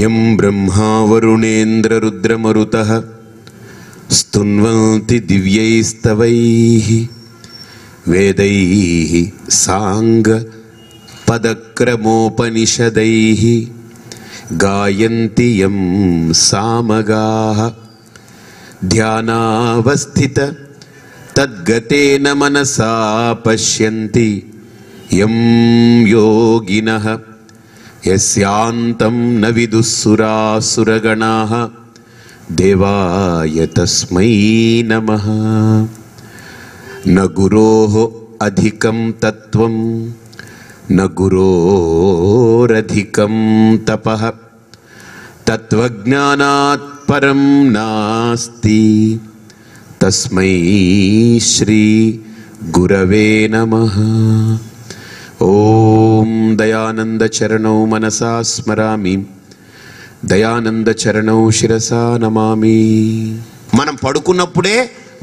यं ब्रह्मा वरुणेन्द्ररुद्रमरुतः स्तुन्वन्ति दिव्यैस्तवैः वेदैः साङ्गपदक्रमोपनिषदैः गायन्ति यं सामगाः ध्यानावस्थित तद्गतेन मनसा पश्यन्ति यं योगिनः यस्यान्तं न विदुःसुरासुरगणाः देवाय तस्मै नमः। न गुरोः अधिकं तत्त्वं न गुरोरधिकं तपः तत्त्वज्ञानात् परं नास्ति तस्मै श्री गुरवे नमः। ओम दयानंद चरणौ मनसा स्मरामि दयानंद चरणौ शिरसा नमामि। మనం పడుకున్నప్పుడే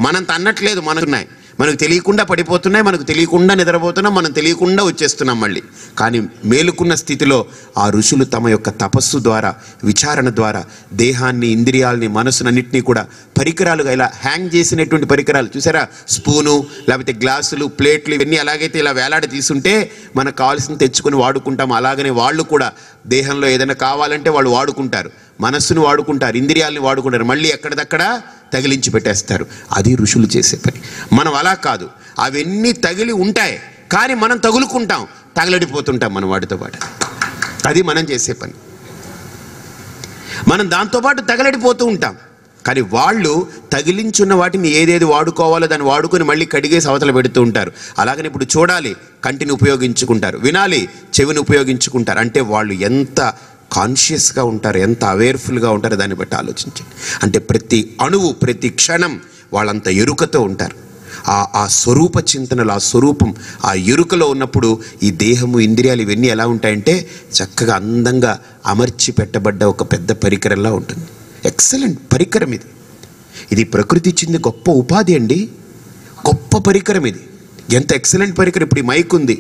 మనం తన్నట్లేదు, మనకున్నాయి, మనకు తెలియకుండా పడిపోతున్నాయి, మనకు తెలియకుండా నిద్రపోతున్నాం, మనం తెలియకుండా వచ్చేస్తున్నాం మళ్ళీ. కానీ మేలుకున్న స్థితిలో ఆ ఋషులు తమ యొక్క తపస్సు ద్వారా విచారణ ద్వారా దేహాన్ని ఇంద్రియాలని మనసునన్నింటినీ కూడా పరికరాలుగా ఇలా హ్యాంగ్ చేసినటువంటి పరికరాలు చూసారా, స్పూను లేకపోతే గ్లాసులు ప్లేట్లు ఇవన్నీ ఎలాగైతే ఇలా వేలాడి తీసుంటే మనకు కావాల్సింది తెచ్చుకొని వాడుకుంటాం, అలాగనే వాళ్ళు కూడా దేహంలో ఏదైనా కావాలంటే వాళ్ళు వాడుకుంటారు, మనస్సును వాడుకుంటారు, ఇంద్రియాలని వాడుకుంటారు, మళ్ళీ ఎక్కడిదక్కడ తగిలించి పెట్టేస్తారు. అది ఋషులు చేసే పని. మనం అలా కాదు, అవన్నీ తగిలి ఉంటాయి కానీ మనం తగులుకుంటాం, తగలడిపోతుంటాం మనం వాటితో పాటు. అది మనం చేసే పని. మనం దాంతోపాటు తగలడిపోతూ ఉంటాం. కానీ వాళ్ళు తగిలించున్న వాటిని ఏదేది వాడుకోవాలో దాన్ని వాడుకొని మళ్ళీ కడిగేసి అవతల పెడుతూ ఉంటారు. అలాగని ఇప్పుడు చూడాలి కంటిని ఉపయోగించుకుంటారు, వినాలి చెవిని ఉపయోగించుకుంటారు. అంటే వాళ్ళు ఎంత కాన్షియస్గా ఉంటారు, ఎంత అవేర్ఫుల్గా ఉంటారో దాన్ని బట్టి ఆలోచించండి. అంటే ప్రతి అణువు ప్రతి క్షణం వాళ్ళంత ఎరుకతో ఉంటారు. ఆ స్వరూప చింతనలు, ఆ స్వరూపం ఆ ఎరుకలో ఉన్నప్పుడు ఈ దేహము ఇంద్రియాలు ఇవన్నీ ఎలా ఉంటాయంటే చక్కగా అందంగా అమర్చి పెట్టబడ్డ ఒక పెద్ద పరికరంలా ఉంటుంది. ఎక్సలెంట్ పరికరం ఇది. ఇది ప్రకృతి ఇచ్చింది గొప్ప ఉపాధి అండి, గొప్ప పరికరం ఇది. ఎంత ఎక్సలెంట్ పరికరం. ఇప్పుడు ఈ మైక్ ఉంది,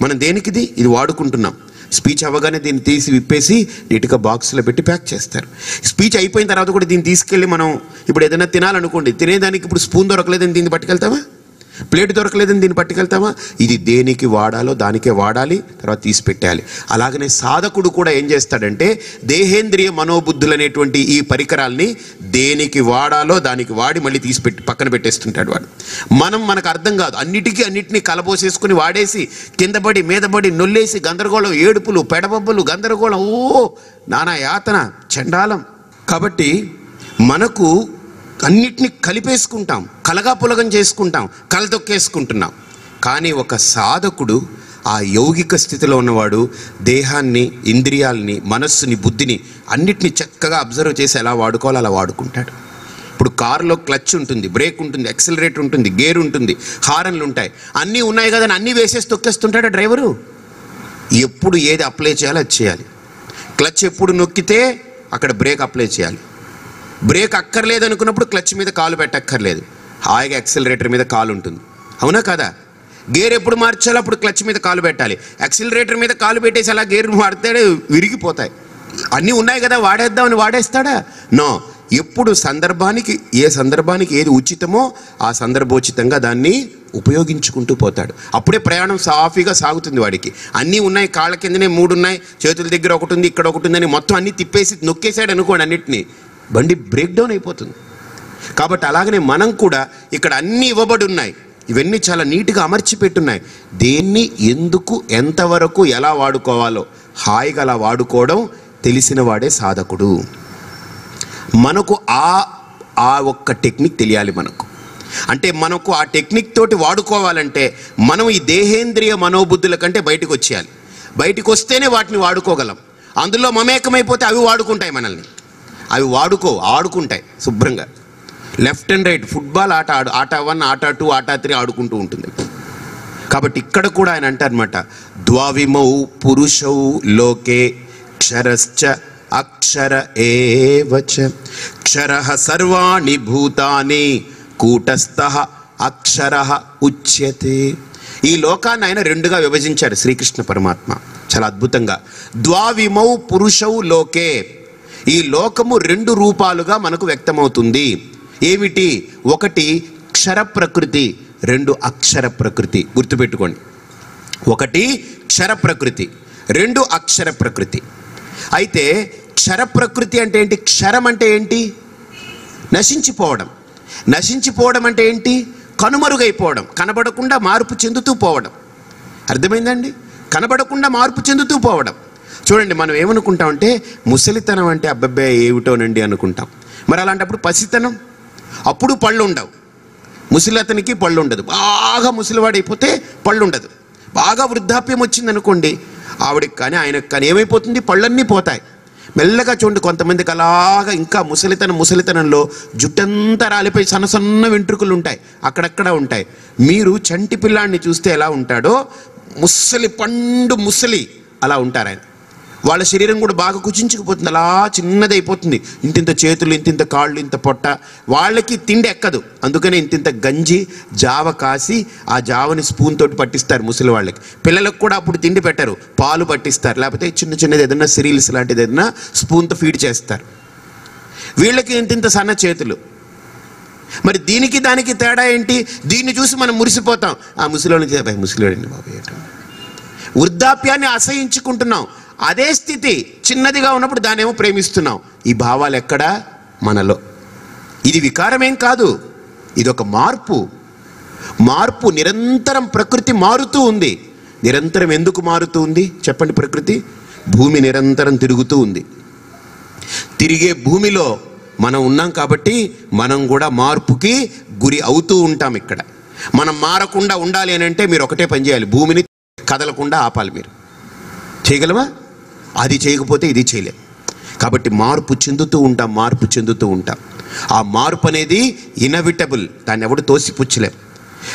మనం దేనికిది ఇది వాడుకుంటున్నాం. స్పీచ్ అవ్వగానే దీన్ని తీసి విప్పేసి నీట్గా బాక్స్లో పెట్టి ప్యాక్ చేస్తారు. స్పీచ్ అయిపోయిన తర్వాత కూడా దీన్ని తీసుకెళ్ళి మనం ఇప్పుడు ఏదైనా తినాలనుకోండి, తినేదానికి ఇప్పుడు స్పూన్ దొరకలేదని దీన్ని పట్టుకెళ్తామా, ప్లేట్ దొరకలేదని దీన్ని పట్టుకెళ్తామా? ఇది దేనికి వాడాలో దానికే వాడాలి, తర్వాత తీసి పెట్టాలి. అలాగనే సాధకుడు కూడా ఏం చేస్తాడంటే దేహేంద్రియ మనోబుద్ధులు అనేటువంటి ఈ పరికరాల్ని దేనికి వాడాలో దానికి వాడి మళ్ళీ తీసి పెట్టి పక్కన పెట్టేస్తుంటాడు వాడు. మనకు అర్థం కాదు, అన్నిటినీ కలబోసేసుకుని వాడేసి కిందపడి మీదపడి నొల్లేసి గందరగోళం, ఏడుపులు పెడబొబ్బలు గందరగోళం, ఓ నానా యాతన చండాలం. కాబట్టి మనకు అన్నిటినీ కలిపేసుకుంటాం, కలగాపులగం చేసుకుంటాం, కలదొక్కేసుకుంటున్నాం. కానీ ఒక సాధకుడు ఆ యౌగిక స్థితిలో ఉన్నవాడు దేహాన్ని ఇంద్రియాలని మనస్సుని బుద్ధిని అన్నిటినీ చక్కగా అబ్జర్వ్ చేసి ఎలా వాడుకోవాలో అలా వాడుకుంటాడు. ఇప్పుడు కారులో క్లచ్ ఉంటుంది, బ్రేక్ ఉంటుంది, యాక్సిలరేటర్ ఉంటుంది, గేర్ ఉంటుంది, హారన్లు ఉంటాయి, అన్నీ ఉన్నాయి కదా అని అన్నీ వేసేసి తొక్కేస్తుంటాడు డ్రైవరు. ఎప్పుడు ఏది అప్లై చేయాలో అది చేయాలి. క్లచ్ ఎప్పుడు నొక్కితే అక్కడ బ్రేక్ అప్లై చేయాలి. బ్రేక్ అక్కర్లేదు అనుకున్నప్పుడు క్లచ్ మీద కాలు పెట్టక్కర్లేదు, హాయిగా యాక్సిలరేటర్ మీద కాలు ఉంటుంది, అవునా కదా? గేర్ ఎప్పుడు మార్చాలో అప్పుడు క్లచ్ మీద కాలు పెట్టాలి. యాక్సిలరేటర్ మీద కాలు పెట్టేసి అలా గేర్ మారితే విరిగిపోతాయి. అన్నీ ఉన్నాయి కదా వాడేద్దామని వాడేస్తాడా? నో. ఎప్పుడు సందర్భానికి ఏ సందర్భానికి ఏది ఉచితమో ఆ సందర్భోచితంగా దాన్ని ఉపయోగించుకుంటూ పోతాడు. అప్పుడే ప్రయాణం సాఫీగా సాగుతుంది వాడికి. అన్నీ ఉన్నాయి, కాళ్ళ కిందనే 3 ఉన్నాయి, చేతుల దగ్గర ఒకటి ఉంది, ఇక్కడ ఒకటి ఉందని మొత్తం అన్నీ తిప్పేసి నొక్కేసాడు అనుకోండి అన్నిటినీ, బండి బ్రేక్ డౌన్ అయిపోతుంది. కాబట్టి అలాగనే మనం కూడా ఇక్కడ అన్నీ ఇవ్వబడి ఉన్నాయి, ఇవన్నీ చాలా నీట్గా అమర్చి పెట్టున్నాయి. దేన్ని ఎందుకు ఎంతవరకు ఎలా వాడుకోవాలో హాయిగా అలా వాడుకోవడం తెలిసిన వాడే సాధకుడు. మనకు ఆ ఒక్క టెక్నిక్ తెలియాలి మనకు. అంటే మనకు ఆ టెక్నిక్ తోటి వాడుకోవాలంటే మనం ఈ దేహేంద్రియ మనోబుద్ధుల కంటే బయటకు వచ్చేయాలి. బయటకు వస్తేనే వాటిని వాడుకోగలం. అందులో మమేకమైపోతే అవి వాడుకుంటాయి మనల్ని. అవి ఆడుకుంటాయి శుభ్రంగా. లెఫ్ట్ అండ్ రైట్ ఫుట్బాల్ ఆట ఆట 1 ఆట 2 ఆట 3 ఆడుకుంటూ ఉంటుంది. కాబట్టి ఇక్కడ కూడా ఆయన అంటారన్నమాట, ద్వావిమౌ పురుషౌ లోకే క్షరశ్చ అక్షర ఏవచ క్షరః సర్వాణి భూతాని కూటస్థః అక్షరః ఉచ్యతే. ఈ లోకాన్ని ఆయన 2గా విభజించాడు శ్రీకృష్ణ పరమాత్మ చాలా అద్భుతంగా. ద్వావిమౌ పురుషౌ లోకే ఈ లోకము 2 రూపాలుగా మనకు వ్యక్తమవుతుంది. ఏమిటి? ఒకటి క్షర ప్రకృతి, 2 అక్షర ప్రకృతి. గుర్తుపెట్టుకోండి, ఒకటి క్షర ప్రకృతి, 2 అక్షర ప్రకృతి. అయితే క్షర ప్రకృతి అంటే ఏంటి? క్షరం అంటే ఏంటి? నశించిపోవడం. నశించిపోవడం అంటే ఏంటి? కనుమరుగైపోవడం, కనబడకుండా మార్పు చెందుతూ పోవడం. అర్థమైందండి? కనబడకుండా మార్పు చెందుతూ పోవడం. చూడండి, మనం ఏమనుకుంటామంటే ముసలితనం అంటే అబ్బబ్బే ఏమిటోనండి అనుకుంటాం. మరి అలాంటప్పుడు పసితనం, అప్పుడు పళ్ళు ఉండవు. ముసలితనికి పళ్ళు ఉండదు. బాగా ముసలివాడైపోతే పళ్ళు ఉండదు. బాగా వృద్ధాప్యం వచ్చింది అనుకోండి, ఆవిడకి కానీ ఆయనకు కానీ ఏమైపోతుంది? పళ్ళన్నీ పోతాయి. మెల్లగా చూడండి, కొంతమందికి అలాగా ఇంకా ముసలితనంలో జుట్టంతా రాలిపోయి సన్న వెంట్రుకలు ఉంటాయి, అక్కడక్కడ ఉంటాయి. మీరు చంటి పిల్లాడిని చూస్తే ఎలా ఉంటాడో, ముసలి అలా ఉంటారు ఆయన. వాళ్ళ శరీరం కూడా బాగా కుచించుకుపోతుంది, అలా చిన్నదైపోతుంది. ఇంతింత చేతులు, ఇంతింత కాళ్ళు, ఇంత పొట్ట. వాళ్ళకి తిండి ఎక్కదు, అందుకనే ఇంతింత గంజి జావ కాసి ఆ జావని స్పూన్ తోటి పట్టిస్తారు ముసలి వాళ్ళకి. పిల్లలకు కూడా అప్పుడు తిండి పెట్టరు, పాలు పట్టిస్తారు, లేకపోతే చిన్నది ఏదైనా సిరీల్స్ లాంటిది ఏదైనా స్పూన్తో ఫీడ్ చేస్తారు. వీళ్ళకి ఇంతింత సన్న చేతులు. మరి దీనికి దానికి తేడా ఏంటి? దీన్ని చూసి మనం మురిసిపోతాం. ఆ ముసలివాడిని బాబు, వృద్ధాప్యాన్ని అసహించుకుంటున్నాం. అదే స్థితి చిన్నదిగా ఉన్నప్పుడు దానేమో ప్రేమిస్తున్నాం. ఈ భావాలు ఎక్కడా? మనలో. ఇది వికారమేం కాదు, ఇది ఒక మార్పు. నిరంతరం ప్రకృతి మారుతూ ఉంది. నిరంతరం ఎందుకు మారుతూ ఉంది చెప్పండి? ప్రకృతి, భూమి నిరంతరం తిరుగుతూ ఉంది. తిరిగే భూమిలో మనం ఉన్నాం కాబట్టి మనం కూడా మార్పుకి గురి అవుతూ ఉంటాం. ఇక్కడ మనం మారకుండా ఉండాలి అని అంటే మీరు ఒకటే పని చేయాలి, భూమిని కదలకుండా ఆపాలి. మీరు చేయగలవా? అది చేయకపోతే ఇది చేయలేం. కాబట్టి మార్పు చెందుతూ ఉంటాం. ఆ మార్పు అనేది ఇన్ఎవిటబుల్, దాన్ని ఎవడు తోసిపుచ్చలేం.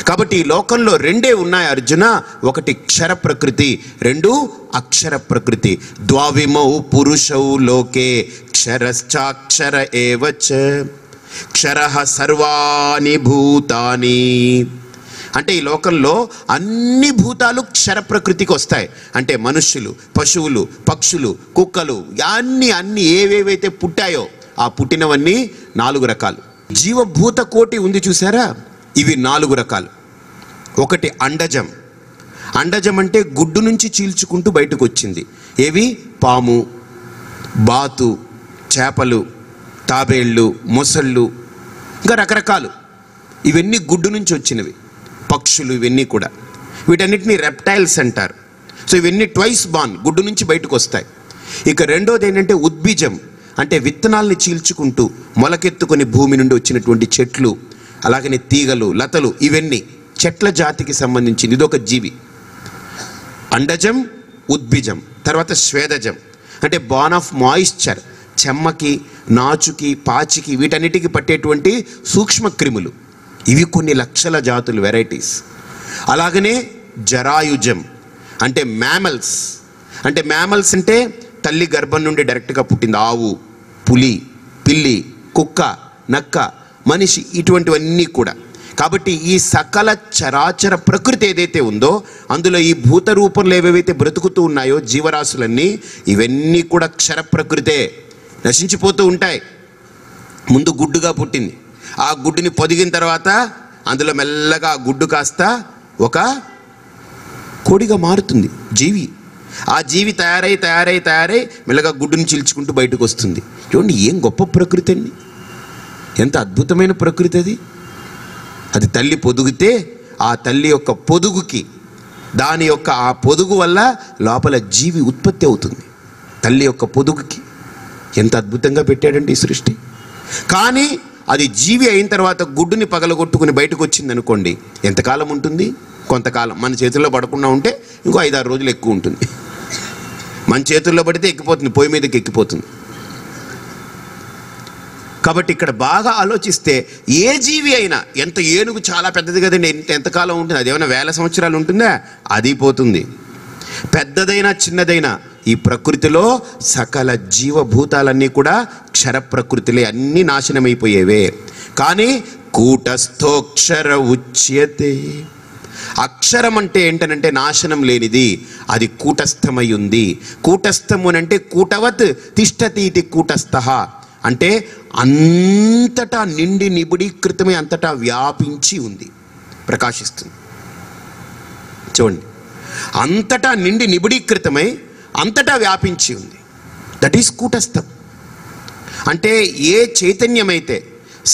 కాబట్టి ఈ లోకంలో 2 ఉన్నాయి అర్జున. ఒకటి క్షర ప్రకృతి, 2 అక్షర ప్రకృతి. ద్వావిమౌ పురుషౌ లోకే క్షరశ్చాక్షర ఏవచ క్షరః సర్వాణి భూతాని. అంటే ఈ లోకంలో అన్ని భూతాలు క్షర ప్రకృతికి వస్తాయి. అంటే మనుష్యులు, పశువులు, పక్షులు, కుక్కలు, అన్ని ఏవేవైతే పుట్టాయో ఆ పుట్టినవన్నీ 4 రకాలు. జీవభూత కోటి ఉంది చూసారా, ఇవి 4 రకాలు. ఒకటి అండజం. అండజం అంటే గుడ్డు నుంచి చీల్చుకుంటూ బయటకు వచ్చింది. ఏవి? పాము, బాతు, చేపలు, తాబేళ్ళు, మొసళ్ళు, ఇంకా రకరకాలు. ఇవన్నీ గుడ్డు నుంచి వచ్చినవి. పక్షులు, ఇవన్నీ కూడా, వీటన్నిటిని రెప్టైల్స్ అంటారు. సో ఇవన్నీ ట్వైస్ బార్న్, గుడ్డు నుంచి బయటకు వస్తాయి. ఇక రెండోది ఏంటంటే ఉద్బీజం, అంటే విత్తనాల్ని చీల్చుకుంటూ మొలకెత్తుకొని భూమి నుండి వచ్చినటువంటి చెట్లు, అలాగనే తీగలు, లతలు, ఇవన్నీ చెట్ల జాతికి సంబంధించింది. ఇదొక జీవి. అండజం, ఉద్బీజం. తర్వాత స్వేదజం అంటే బార్న్ ఆఫ్ మాయిశ్చర్, చెమ్మకి, నాచుకి, పాచికి, వీటన్నిటికి పట్టేటువంటి సూక్ష్మ క్రిములు. ఇవి కొన్ని లక్షల జాతులు, వెరైటీస్. అలాగనే జరాయుజం అంటే మ్యామల్స్. అంటే మ్యామల్స్ అంటే తల్లి గర్భం నుండి డైరెక్ట్గా పుట్టింది. ఆవు, పులి, పిల్లి, కుక్క, నక్క, మనిషి, ఇటువంటివన్నీ కూడా. కాబట్టి ఈ సకల చరాచర ప్రకృతి ఏదైతే ఉందో అందులో ఈ భూత రూపంలో ఏవేవైతే బ్రతుకుతూ ఉన్నాయో జీవరాశులన్నీ, ఇవన్నీ కూడా క్షర ప్రకృతే, నశించిపోతూ ఉంటాయి. ముందు గుడ్డుగా పుట్టింది, ఆ గుడ్డుని పొదిగిన తర్వాత అందులో మెల్లగా ఆ గుడ్డు కాస్త ఒక కోడిగా మారుతుంది జీవి. ఆ జీవి తయారై మెల్లగా గుడ్డుని చీల్చుకుంటూ బయటకు వస్తుంది. చూడండి, ఏం గొప్ప ప్రకృతి అండి, ఎంత అద్భుతమైన ప్రకృతి అది. అది తల్లి పొదుగితే ఆ తల్లి యొక్క పొదుగుకి, దాని యొక్క ఆ పొదుగు వల్ల లోపల జీవి ఉత్పత్తి అవుతుంది. తల్లి యొక్క పొదుగుకి ఎంత అద్భుతంగా పెట్టాడండి ఈ సృష్టి. కానీ అది జీవి అయిన తర్వాత గుడ్డుని పగలగొట్టుకుని బయటకు వచ్చింది అనుకోండి, ఎంతకాలం ఉంటుంది? కొంతకాలం. మన చేతుల్లో పడకుండా ఉంటే ఇంకో 5-6 రోజులు ఎక్కువ ఉంటుంది. మన చేతుల్లో పడితే ఎక్కిపోతుంది, పొయ్యి మీదకి ఎక్కిపోతుంది. కాబట్టి ఇక్కడ బాగా ఆలోచిస్తే ఏ జీవి అయినా, ఎంత ఏనుగు చాలా పెద్దది కదండి, ఎంతకాలం ఉంటుంది? అది ఏమైనా 1000 సంవత్సరాలు ఉంటుందా? అది పోతుంది. పెద్దదైనా చిన్నదైనా ఈ ప్రకృతిలో సకల జీవభూతాలన్నీ కూడా క్షర ప్రకృతిలే, అన్నీ నాశనమైపోయేవే. కానీ కూటస్థోక్షర ఉచ్యతే, అక్షరం అంటే ఏంటనంటే నాశనం లేనిది, అది కూటస్థమై ఉంది. కూటస్థము అంటే కూటవత్ తిష్టతీతి కూటస్థ అంటే అంతటా నిండి నిబిడీకృతమై అంతటా వ్యాపించి ఉంది, ప్రకాశిస్తుంది. చూడండి, అంతటా నిండి నిబిడీకృతమై అంతటా వ్యాపించి ఉంది. దట్ ఈస్ కూటస్థం. అంటే ఏ చైతన్యమైతే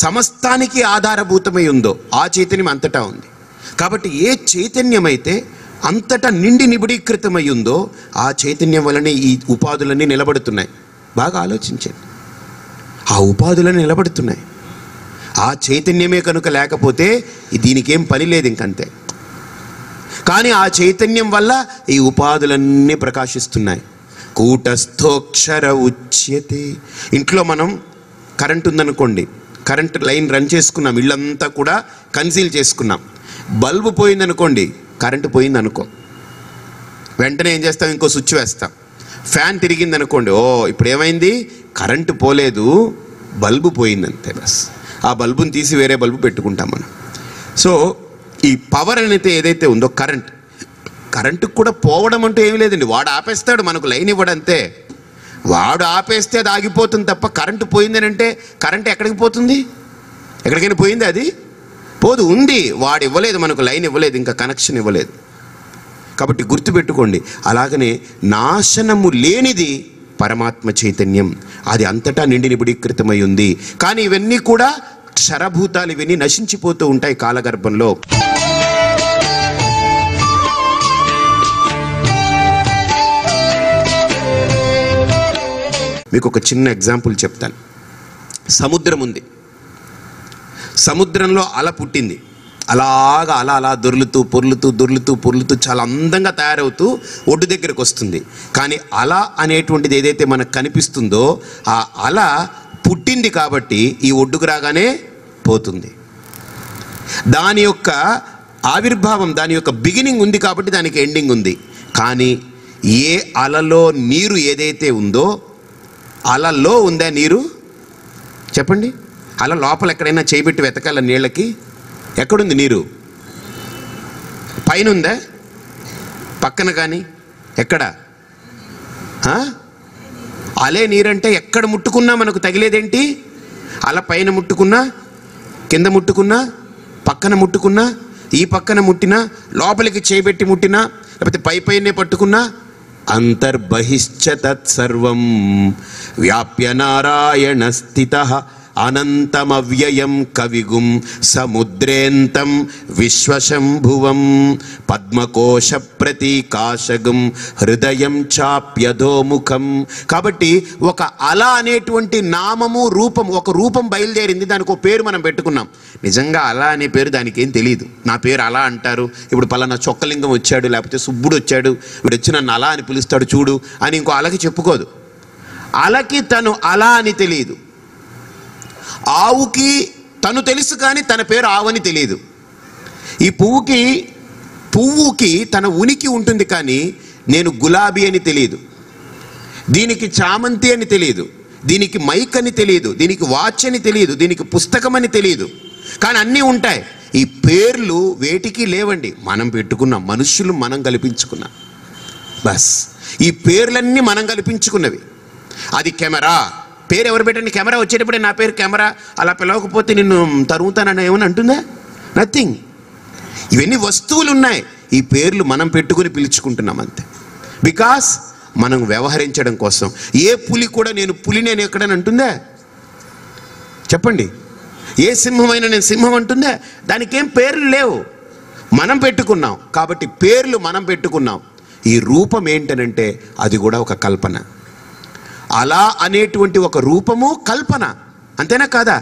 సమస్తానికి ఆధారభూతమై ఉందో ఆ చైతన్యం అంతటా ఉంది. కాబట్టి ఏ చైతన్యమైతే అంతటా నిండి నిబిడీకృతమై ఉందో ఆ చైతన్యం వలనే ఈ ఉపాధులన్నీ నిలబడుతున్నాయి. బాగా ఆలోచించండి, ఆ ఉపాధులన్నీ నిలబడుతున్నాయి. ఆ చైతన్యమే కనుక లేకపోతే దీనికేం పని లేదు, ఇంకంతే. కానీ ఆ చైతన్యం వల్ల ఈ ఉపాధులన్నీ ప్రకాశిస్తున్నాయి. కూటస్థోక్షర ఉచ్యతే. ఇంట్లో మనం కరెంట్ ఉందనుకోండి, కరెంట్ లైన్ రన్ చేసుకున్నాం, ఇళ్ళంతా కూడా కన్సీల్ చేసుకున్నాం. బల్బు పోయిందనుకోండి, కరెంటు పోయిందనుకో, వెంటనే ఏం చేస్తాం, ఇంకో స్విచ్ వేస్తాం. ఫ్యాన్ తిరిగిందనుకోండి, ఓ ఇప్పుడు ఏమైంది, కరెంటు పోలేదు, బల్బు పోయిందంతే, బస్. ఆ బల్బుని తీసి వేరే బల్బు పెట్టుకుంటాం మనం. సో ఈ పవర్ అనేది ఏదైతే ఉందో కరెంటుకు కూడా పోవడం అంటూ ఏమీ లేదండి. వాడు ఆపేస్తాడు, మనకు లైన్ ఇవ్వడంతే. వాడు ఆపేస్తే అది ఆగిపోతుంది తప్ప కరెంటు పోయిందని అంటే కరెంటు ఎక్కడికి పోతుంది? ఎక్కడికైనా పోయింది? అది పోదు. ఉంది, వాడు ఇవ్వలేదు, మనకు లైన్ ఇవ్వలేదు, ఇంకా కనెక్షన్ ఇవ్వలేదు. కాబట్టి గుర్తుపెట్టుకోండి, అలాగనే నాశనము లేనిది పరమాత్మ చైతన్యం, అది అంతటా నిండి నిబిడీకృతమై ఉంది. కానీ ఇవన్నీ కూడా క్షరభూతాలు, ఇవన్నీ నశించిపోతూ ఉంటాయి కాలగర్భంలో. మీకు ఒక చిన్న ఎగ్జాంపుల్ చెప్తాను. సముద్రం ఉంది, సముద్రంలో అల పుట్టింది. అలాగా అలా దొర్లుతూ పొర్లుతూ చాలా అందంగా తయారవుతూ ఒడ్డు దగ్గరకు వస్తుంది. కానీ అల అనేటువంటిది ఏదైతే మనకు కనిపిస్తుందో ఆ అల పుట్టింది కాబట్టి ఈ ఒడ్డుకు రాగానే పోతుంది. దాని యొక్క ఆవిర్భావం, దాని యొక్క బిగినింగ్ ఉంది కాబట్టి దానికి ఎండింగ్ ఉంది. కానీ ఏ అలలో నీరు ఏదైతే ఉందో, అలలో ఉందా నీరు? చెప్పండి. అలా లోపల ఎక్కడైనా చేయబెట్టి వెతకాల నీళ్ళకి, ఎక్కడుంది నీరు? పైన ఉందా? పక్కన కానీ ఎక్కడ? అలే నీరంటే ఎక్కడ ముట్టుకున్నా మనకు తగిలేదేంటి? అలా పైన ముట్టుకున్నా, కింద ముట్టుకున్నా, పక్కన ముట్టుకున్నా, ఈ పక్కన ముట్టినా, లోపలికి చేయబెట్టి ముట్టినా, లేకపోతే పైనే పట్టుకున్నా, అంతర్బహిశ్చ తత్సర్వం వ్యాప్య నారాయణ స్థితః అనంతమవ్యయం కవిగుం సముద్రేంతం విశ్వశంభువం పద్మకోశ ప్రతీకాశగం హృదయం చాప్యధోముఖం. కాబట్టి ఒక అల అనేటువంటి నామము, రూపం, ఒక రూపం బయలుదేరింది, దానికి ఒక పేరు మనం పెట్టుకున్నాం. నిజంగా అల అనే పేరు దానికి ఏం తెలియదు. నా పేరు అలా అంటారు, ఇప్పుడు పలానా చొక్కలింగం వచ్చాడు, లేకపోతే సుబ్బుడు వచ్చాడు, వీడు వచ్చి నన్ను అలా అని పిలుస్తాడు చూడు అని ఇంకో అలకి చెప్పుకోదు. అలకి తను అలా అని తెలియదు. ఆవుకి తను తెలుసు కానీ తన పేరు ఆవని తెలియదు. ఈ పువ్వుకి తన ఉనికి ఉంటుంది కానీ నేను గులాబీ అని తెలియదు, దీనికి చామంతి అని తెలియదు, దీనికి మైక్ అని తెలియదు, దీనికి వాచ్ అని తెలియదు, దీనికి పుస్తకం అని తెలియదు. కానీ అన్నీ ఉంటాయి. ఈ పేర్లు వేటికి లేవండి, మనం పెట్టుకున్నాం, మనుషులు మనం కల్పించుకున్నాం. బస్ ఈ పేర్లన్నీ మనం కల్పించుకున్నవి. అది కెమెరా, పేరు ఎవరు పెట్టండి, కెమెరా వచ్చేటప్పుడే నా పేరు కెమెరా, అలా పిలవకపోతే నిన్ను తరుగుతానని ఏమని అంటుందా? నథింగ్. ఇవన్నీ వస్తువులు ఉన్నాయి, ఈ పేర్లు మనం పెట్టుకుని పిలుచుకుంటున్నాం అంతే. బికాస్ మనం వ్యవహరించడం కోసం. ఏ పులి కూడా నేను పులి నేను ఎక్కడని అంటుందా? చెప్పండి. ఏ సింహమైనా నేను సింహం అంటుందా? దానికి ఏం పేర్లు లేవు, మనం పెట్టుకున్నాం. కాబట్టి పేర్లు మనం పెట్టుకున్నాం. ఈ రూపం ఏంటనంటే అది కూడా ఒక కల్పన. అలా అనేటువంటి ఒక రూపము కల్పన, అంతేనా కాదా?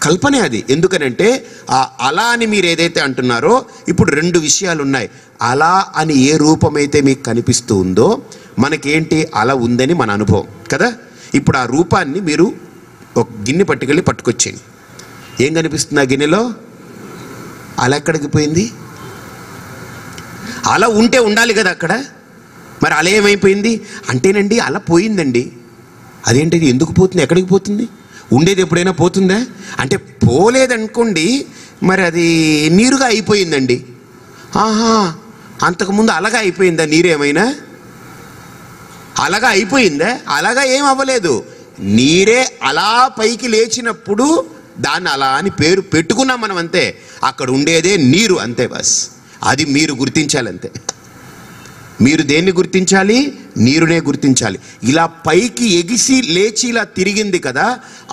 కల్పనే అది. ఎందుకనంటే ఆ అలా అని మీరు ఏదైతే అంటున్నారో, ఇప్పుడు రెండు విషయాలు ఉన్నాయి. అలా అని ఏ రూపమైతే మీకు కనిపిస్తూ ఉందో, మనకేంటి అలా ఉందని మన అనుభవం కదా. ఇప్పుడు ఆ రూపాన్ని మీరు ఒక గిన్నె పట్టుకొచ్చేయండి. ఏం కనిపిస్తుంది ఆ గిన్నెలో? అలా ఎక్కడికి పోయింది? అలా ఉంటే ఉండాలి కదా అక్కడ, మరి అలా ఏమైపోయింది అంటేనండి అలా పోయిందండి. అదేంటిది, ఎందుకు పోతుంది, ఎక్కడికి పోతుంది? ఉండేది ఎప్పుడైనా పోతుందా అంటే? పోలేదనుకోండి, మరి అది నీరుగా అయిపోయిందండి. ఆహా, అంతకుముందు అలాగా అయిపోయిందా నీరేమైనా? అలాగా అయిపోయిందా? అలాగా ఏం అవ్వలేదు. నీరే అలా పైకి లేచినప్పుడు దాన్ని అలా అని పేరు పెట్టుకున్నాం మనం, అంతే. అక్కడ ఉండేదే నీరు, అంతే. బస్ అది మీరు గుర్తించాలి, అంతే. మీరు దేన్ని గుర్తించాలి? నీరునే గుర్తించాలి. ఇలా పైకి ఎగిసి లేచి ఇలా తిరిగింది కదా,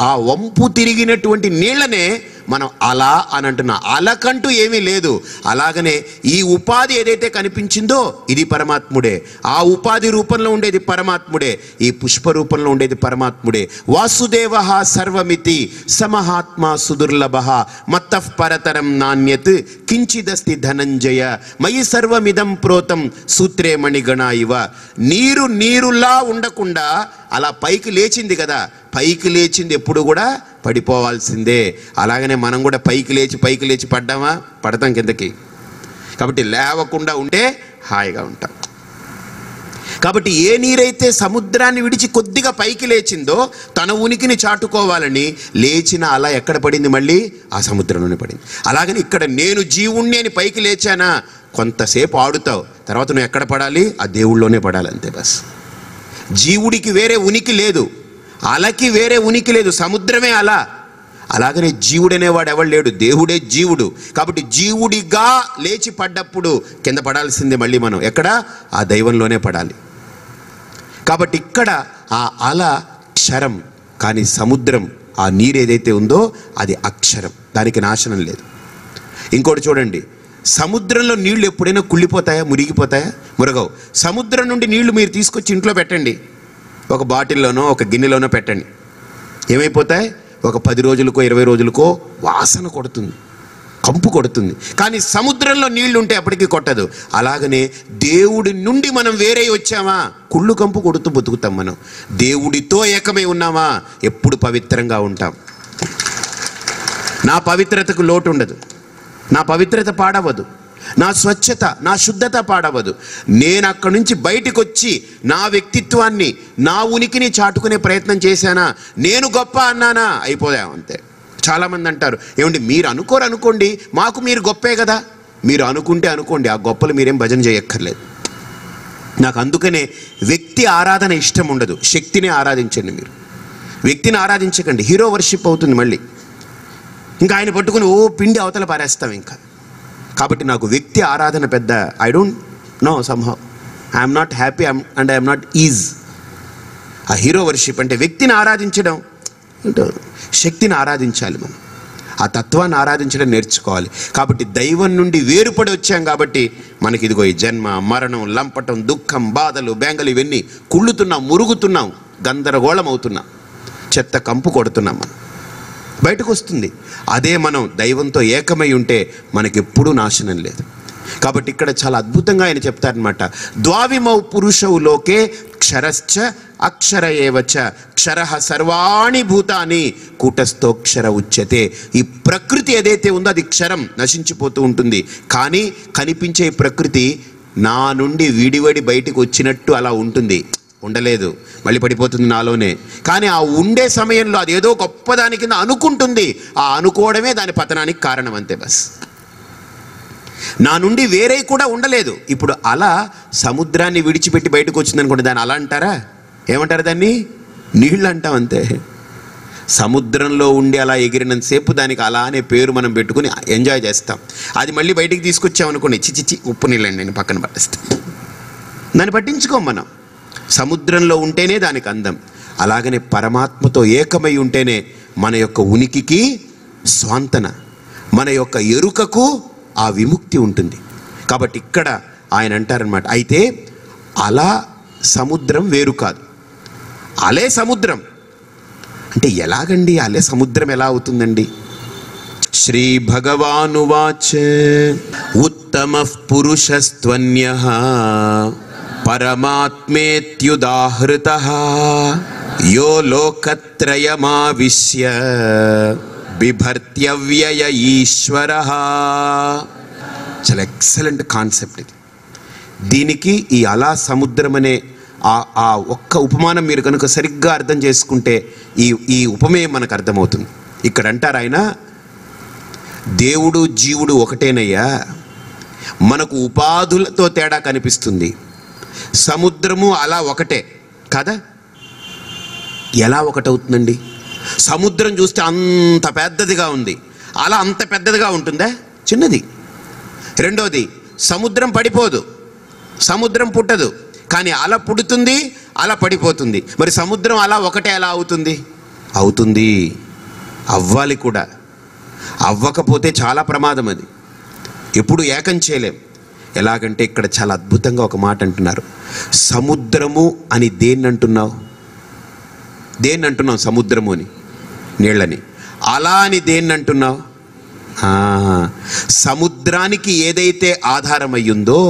ఆ వంపు తిరిగినటువంటి నీళ్లనే మనం అలా అని అంటున్నాం. అలకంటూ ఏమీ లేదు. అలాగనే ఈ ఉపాధి ఏదైతే కనిపించిందో ఇది పరమాత్ముడే. ఆ ఉపాధి రూపంలో ఉండేది పరమాత్ముడే. ఈ పుష్ప రూపంలో ఉండేది పరమాత్ముడే. వాసుదేవ సర్వమితి సమహాత్మ సుదుర్లభ మత్తః పరతరం నాణ్యత్ కించిదస్తి ధనంజయ మయి సర్వమిదం ప్రోతం సూత్రే మణిగణ ఇవ. నీరు నీరులా ఉండకుండా అలా పైకి లేచింది కదా, పైకి లేచింది ఎప్పుడు కూడా పడిపోవాల్సిందే. అలాగనే మనం కూడా పైకి లేచి పడ్డామా? పడతాం కిందకి. కాబట్టి లేవకుండా ఉంటే హాయిగా ఉంటాం. కాబట్టి ఏ నీరైతే సముద్రాన్ని విడిచి కొద్దిగా పైకి లేచిందో తన ఉనికిని చాటుకోవాలని లేచిన అలా ఎక్కడ పడింది? మళ్ళీ ఆ సముద్రంలోనే పడింది. అలాగని ఇక్కడ నేను జీవుణ్ణి అని పైకి లేచానా, కొంతసేపు ఆడుతావు, తర్వాత నువ్వు ఎక్కడ పడాలి? ఆ దేవుళ్ళలోనే పడాలి, అంతే. బస్ జీవుడికి వేరే ఉనికి లేదు, అలకి వేరే ఉనికి లేదు, సముద్రమే అలా. అలాగనే జీవుడనేవాడు ఎవడు లేడు, దేవుడే జీవుడు. కాబట్టి జీవుడిగా లేచి పడ్డప్పుడు కింద పడాల్సిందే మళ్ళీ మనం. ఎక్కడ? ఆ దైవంలోనే పడాలి. కాబట్టి ఇక్కడ ఆ అల క్షరం, కానీ సముద్రం, ఆ నీరు ఏదైతే ఉందో అది అక్షరం, దానికి నాశనం లేదు. ఇంకోటి చూడండి, సముద్రంలో నీళ్లు ఎప్పుడైనా కుళ్ళిపోతాయా, మురిగిపోతాయా? మురగవు. సముద్రం నుండి నీళ్లు మీరు తీసుకొచ్చి ఇంట్లో పెట్టండి, ఒక బాటిల్లోనో ఒక గిన్నెలోనో పెట్టండి, ఏమైపోతాయి? ఒక 10 రోజులకో 20 రోజులకో వాసన కొడుతుంది, కంపు కొడుతుంది. కానీ సముద్రంలో నీళ్లు ఉంటే అప్పటికీ కొట్టదు. అలాగనే దేవుడి నుండి మనం వేరే వచ్చామా, కుళ్ళు కంపు కొడుతూ బతుకుతాం. మనం దేవుడితో ఏకమై ఉన్నామా, ఎప్పుడు పవిత్రంగా ఉంటాం. నా పవిత్రతకు లోటు ఉండదు, నా పవిత్రత పాడవదు, నా స్వచ్ఛత, నా శుద్ధత పాడవదు. నేను అక్కడి నుంచి బయటకు వచ్చి నా వ్యక్తిత్వాన్ని, నా ఉనికిని చాటుకునే ప్రయత్నం చేశానా, నేను గొప్ప అన్నానా, అయిపోయాం, అంతే. చాలామంది అంటారు, ఏమండి మీరు అనుకోండి, మాకు మీరు గొప్పే కదా. మీరు అనుకుంటే అనుకోండి, ఆ గొప్పలు మీరేం భజన చేయక్కర్లేదు. నాకు అందుకనే వ్యక్తి ఆరాధన ఇష్టం ఉండదు. శక్తిని ఆరాధించండి. మీరు వ్యక్తిని ఆరాధించకండి, హీరో వర్షిప్ అవుతుంది మళ్ళీ. ఇంకా ఆయన పట్టుకుని పిండి అవతల పారేస్తాం ఇంకా. కాబట్టి నాకు వ్యక్తి ఆరాధన పెద్ద, I don't know, somehow I'm not happy and I'm not is. ఆ హీరో వర్షిప్ అంటే వ్యక్తిని ఆరాధించడం, శక్తిని ఆరాధించాలి మనం, ఆ తత్వాన్ని ఆరాధించడం నేర్చుకోవాలి. కాబట్టి దైవం నుండి వేరుపడి వచ్చాం కాబట్టి మనకి ఇదిగో ఈ జన్మ, మరణం, లంపటం, దుఃఖం, బాధలు, బెంగలు, ఇవన్నీ కుళ్ళుతున్నాం, మురుగుతున్నాం, గందరగోళం అవుతున్నాం, చెత్త కంపు కొడుతున్నాం, మనం బయటకు వస్తుంది. అదే మనం దైవంతో ఏకమై ఉంటే మనకెప్పుడూ నాశనం లేదు. కాబట్టి ఇక్కడ చాలా అద్భుతంగా ఆయన చెప్తారనమాట. ద్వావిమౌ పురుషౌ లోకే క్షరశ్చ అక్షర ఏవచ క్షరః సర్వాణి భూతాని కూటస్థోక్షర ఉచ్యతే. ఈ ప్రకృతి ఏదైతే ఉందో అది క్షరం, నశించిపోతూ ఉంటుంది. కానీ కనిపించే ప్రకృతి నా నుండి విడివడి బయటికి వచ్చినట్టు అలా ఉంటుంది, ఉండలేదు, మళ్ళీ పడిపోతుంది నాలోనే. కానీ ఆ ఉండే సమయంలో అది ఏదో గొప్పదాని కింద అనుకుంటుంది. ఆ అనుకోవడమే దాని పతనానికి కారణం, అంతే. బస్ నా నుండి వేరే కూడా ఉండలేదు. ఇప్పుడు అలా సముద్రాన్ని విడిచిపెట్టి బయటకు వచ్చిందనుకోండి, దాన్ని అలా అంటారా? ఏమంటారు? దాన్ని నీళ్ళు అంటాం, అంతే. సముద్రంలో ఉండి అలా ఎగిరినంతసేపు దానికి అలా అనే పేరు మనం పెట్టుకుని ఎంజాయ్ చేస్తాం. అది మళ్ళీ బయటికి తీసుకొచ్చామనుకోండి, చిచి ఉప్పు నీళ్ళండి నేను పక్కన పట్టేస్తాం, దాన్ని పట్టించుకోం మనం. సముద్రంలో ఉంటేనే దానికి అందం. అలాగనే పరమాత్మతో ఏకమై ఉంటేనే మన యొక్క ఉనికికి స్వాంతన, మన యొక్క ఎరుకకు ఆ విముక్తి ఉంటుంది. కాబట్టి ఇక్కడ ఆయన అంటారనమాట, అయితే అలా సముద్రం వేరు కాదు, అలే సముద్రం. అంటే ఎలాగండి అలే సముద్రం ఎలా అవుతుందండి? శ్రీ భగవానువాచ ఉత్తమః పురుషస్త్వన్యః పరమాత్మేత్యుదాహృతః యో లోకత్రయమావిశ్య బిభర్త్యవ్యయ ఈశ్వరః. చాలా ఎక్సలెంట్ కాన్సెప్ట్ ఇది. దీనికి ఈ అలా సముద్రం అనే ఆ ఒక్క ఉపమానం మీరు కనుక సరిగ్గా అర్థం చేసుకుంటే ఈ ఉపమేయం మనకు అర్థమవుతుంది. ఇక్కడ అంటారు ఆయన, దేవుడు జీవుడు ఒకటేనయ్యా, మనకు ఉపాధులతో తేడా కనిపిస్తుంది. సముద్రము అలా ఒకటే కదా? ఎలా ఒకటవుతుందండి? సముద్రం చూస్తే అంత పెద్దదిగా ఉంది, అలా అంత పెద్దదిగా ఉంటుందా? చిన్నది. రెండోది, సముద్రం పడిపోదు, సముద్రం పుట్టదు, కానీ అల పుడుతుంది, అలా పడిపోతుంది. మరి సముద్రం అలా ఒకటే ఎలా అవుతుంది? అవుతుంది, అవ్వాలి కూడా. అవ్వకపోతే చాలా ప్రమాదం. అది ఎప్పుడు ఏకం చేయలేం. ఎలాగంటే ఇక్కడ చాలా అద్భుతంగా ఒక మాట అంటున్నారు. సముద్రము అని దేన్ని అంటున్నావు? దేన్ని అంటున్నావు? సముద్రము అని, నీళ్ళని. అలా అని దేన్ని అంటున్నావు? సముద్రానికి ఏదైతే ఆధారమయ్యుందో,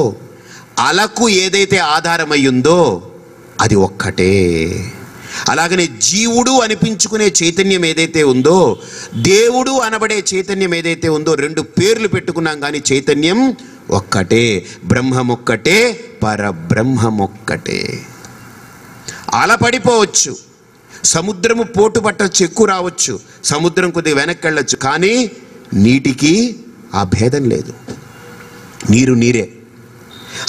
అలకు ఏదైతే ఆధారమయ్యుందో అది ఒక్కటే. అలాగనే జీవుడు అనిపించుకునే చైతన్యం ఏదైతే ఉందో, దేవుడు అనబడే చైతన్యం ఏదైతే ఉందో, రెండు పేర్లు పెట్టుకున్నాం కానీ చైతన్యం ఒక్కటే. బ్రహ్మమొక్కటే, పరబ్రహ్మమొక్కటే. అల పడిపోవచ్చు, సముద్రము పోటు పట్టచ్చు, ఎక్కువ రావచ్చు, సముద్రం కొద్దిగా వెనక్కి వెళ్ళచ్చు, కానీ నీటికి ఆ భేదం లేదు. నీరు నీరే.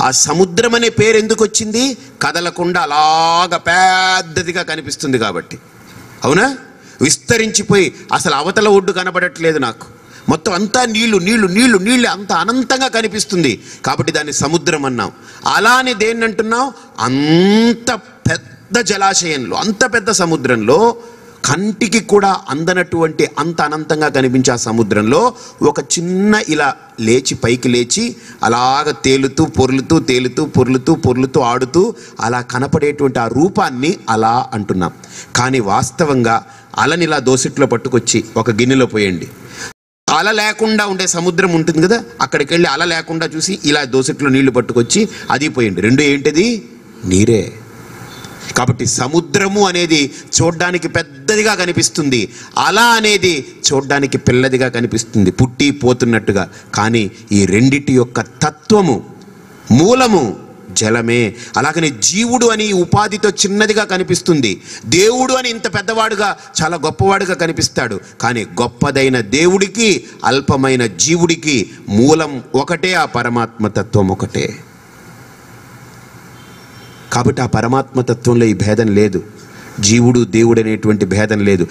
ఆ సముద్రం అనే పేరు ఎందుకు వచ్చింది? కదలకుండా అలాగ పెద్దదిగా కనిపిస్తుంది కాబట్టి. అవునా? విస్తరించిపోయి అసలు అవతల ఒడ్డు కనబడట్లేదు నాకు, మొత్తం అంతా నీళ్లు నీళ్లు నీళ్లు నీళ్ళు, అంత అనంతంగా కనిపిస్తుంది కాబట్టి దాన్ని సముద్రం అన్నాం. అలానే దేన్ని అంటున్నాం? అంత పెద్ద జలాశయంలో, అంత పెద్ద సముద్రంలో, కంటికి కూడా అందనటువంటి అంత అనంతంగా కనిపించే ఆ సముద్రంలో ఒక చిన్న ఇలా లేచి పైకి లేచి అలాగ తేలుతూ పొర్లుతూ తేలుతూ పొర్లుతూ పొర్లుతూ ఆడుతూ అలా కనపడేటువంటి ఆ రూపాన్ని అలా అంటున్నాం. కానీ వాస్తవంగా అలని ఇలా దోసిట్లో పట్టుకొచ్చి ఒక గిన్నెలో పోయండి, అల లేకుండా ఉండే సముద్రం ఉంటుంది కదా, అక్కడికి వెళ్ళి అల లేకుండా చూసి ఇలా దోసిట్లో నీళ్లు పట్టుకొచ్చి అది పోయండి, రెండు ఏంటిది? నీరే. కాబట్టి సముద్రము అనేది చూడ్డానికి పెద్దదిగా కనిపిస్తుంది, అలా అనేది చూడ్డానికి పిల్లదిగా కనిపిస్తుంది, పుట్టి పోతున్నట్టుగా. కానీ ఈ రెండిటి యొక్క తత్వము, మూలము జలమే. అలాగనే జీవుడు అని ఉపాధితో చిన్నదిగా కనిపిస్తుంది, దేవుడు అని ఇంత పెద్దవాడుగా చాలా గొప్పవాడుగా కనిపిస్తాడు. కానీ గొప్పదైన దేవుడికి అల్పమైన జీవుడికి మూలం ఒకటే, ఆ పరమాత్మ తత్వం ఒకటే. కాబట్టి ఆ పరమాత్మతత్వంలో ఈ భేదం లేదు, జీవుడు దేవుడు అనేటువంటి భేదం లేదు.